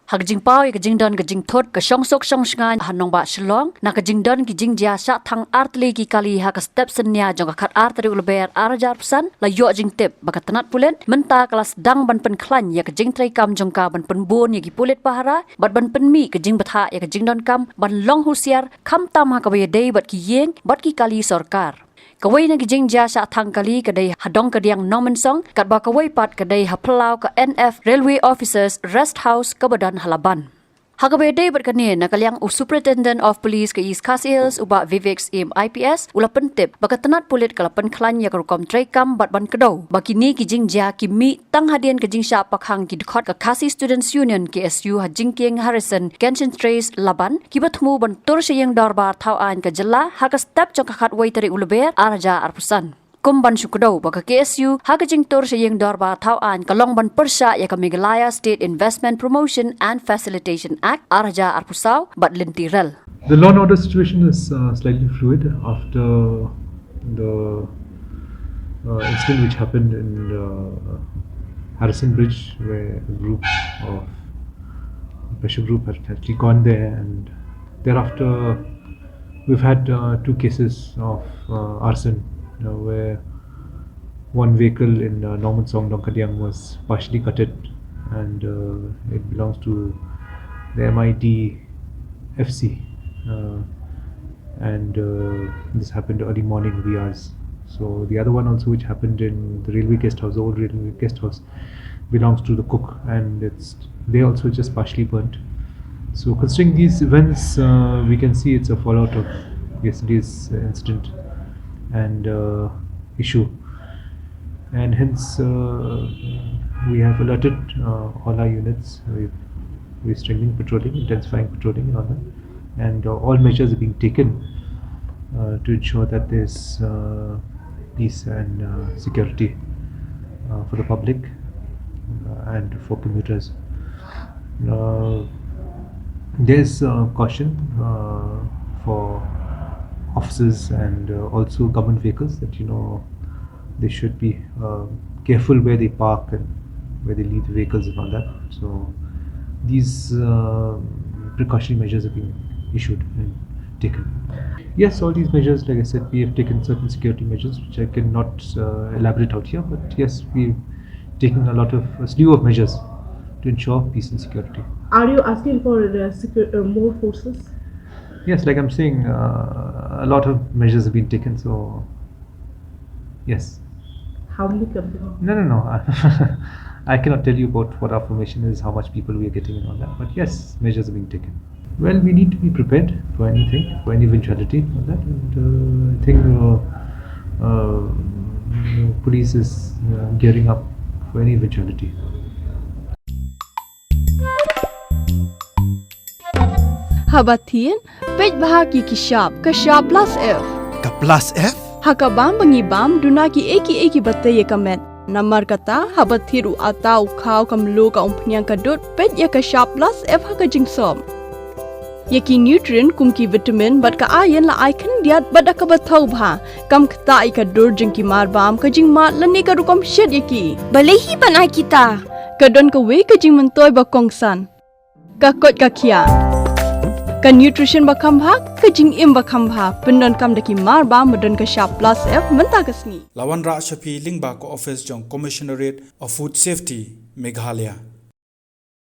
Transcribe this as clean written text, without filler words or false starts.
hak jing pau ya jing don ka jing thot ka Shongsuk Shongsuk hanong ba Shillong na ka jing don ki Jingïakhih thang artli ki kali ha ka step senya jong ka khat artri ulber arajar pesan la yo jing tep ba ka tanat pulen menta kelas dang ban pen khlan ya ka jing trai kam jong ka ban pen bon ya ki pulet pahara bat ban pen mi ka jing batha ya ka jing don kam ban long husiar kham tam ha ka ba dei bat ki yeng bat ki kali sarkar kawai na Jingïakhih thang kali kadai hadong kadiang nomensong kat ba kawai pat kadai haplau ka NF Railway Officers Rest House kabadan halaban hagabe dei berkane nakaliang Superintendent of Police ke East Khasi Hills uba Vivek im IPS ula pentip bakatanat pulit kalapan khlan ya karukom traikam bat ban kedau bakini ki Jingïakhih ki mi tang Hadien ke jingsha pakhang ki dkhot ka Khasi Students Union KSU ha Jingkieng Harrison Kenshin Trace laban ki batmu ban tur seyang darbar thau an ka jalla ha ka step chok khat wai tari ulber araja arpusan kumban sukudau baka KSU ha ka jingtor seyang darbar thau an kalong ban persya ya ka Meghalaya State Investment Promotion and Facilitation Act araja arpusau bat lintirel. The law and order situation is slightly fluid after the incident which happened in Harrison Bridge, where a group of pressure group had actually gone there, and thereafter we've had two cases of arson, where one vehicle in Nomensong Dongkadiang was partially gutted, and it belongs to the MID FC, and this happened early morning wee hours. So the other one also, which happened in the railway guest house, the old railway guest house, belongs to the cook, and they also just partially burnt. So considering these events, we can see it's a fallout of yesterday's incident and issue, and hence we have alerted all our units. We're strengthening patrolling, intensifying patrolling and all that, and all measures are being taken to ensure that there's peace and security for the public and for commuters. There's caution for officers and also government vehicles that they should be careful where they park and where they leave the vehicles and all that. So these precautionary measures have been issued and taken. Yes, all these measures, like I said, we have taken certain security measures which I cannot elaborate out here, but yes, we've taken a slew of measures to ensure peace and security. Are you asking for more forces? Yes, like I'm saying, a lot of measures have been taken, so yes. How many companies? No. I cannot tell you about what our formation is, how much people we are getting and all that, but yes, measures are being taken. Well, we need to be prepared for anything, for any eventuality, all that, and I think police is gearing up for any eventuality. Hadien page bahagi kishap kashap plus F ka plus F hakabam bangibam dunaki eki batay kamet namar kata habathiru atau khau kamlu ka umpnyang kadut page ya kashap plus F hakajingsom yaki nutrient kumki vitamin bat ka iron la icon diat badaka bathau bha kam khta ikadur jingki marbam kajing mat lani ka rukom shed yaki balehi banai kita kadon ka we kajing mentoy bakongsan ka kot ka khia ka nutrition bakam bha ka jingim bakam bha pendon kam daki marba modon ka sharp plus F menta kasni lawan ra shapi lingba ko office jong commissionerate of food safety Meghalaya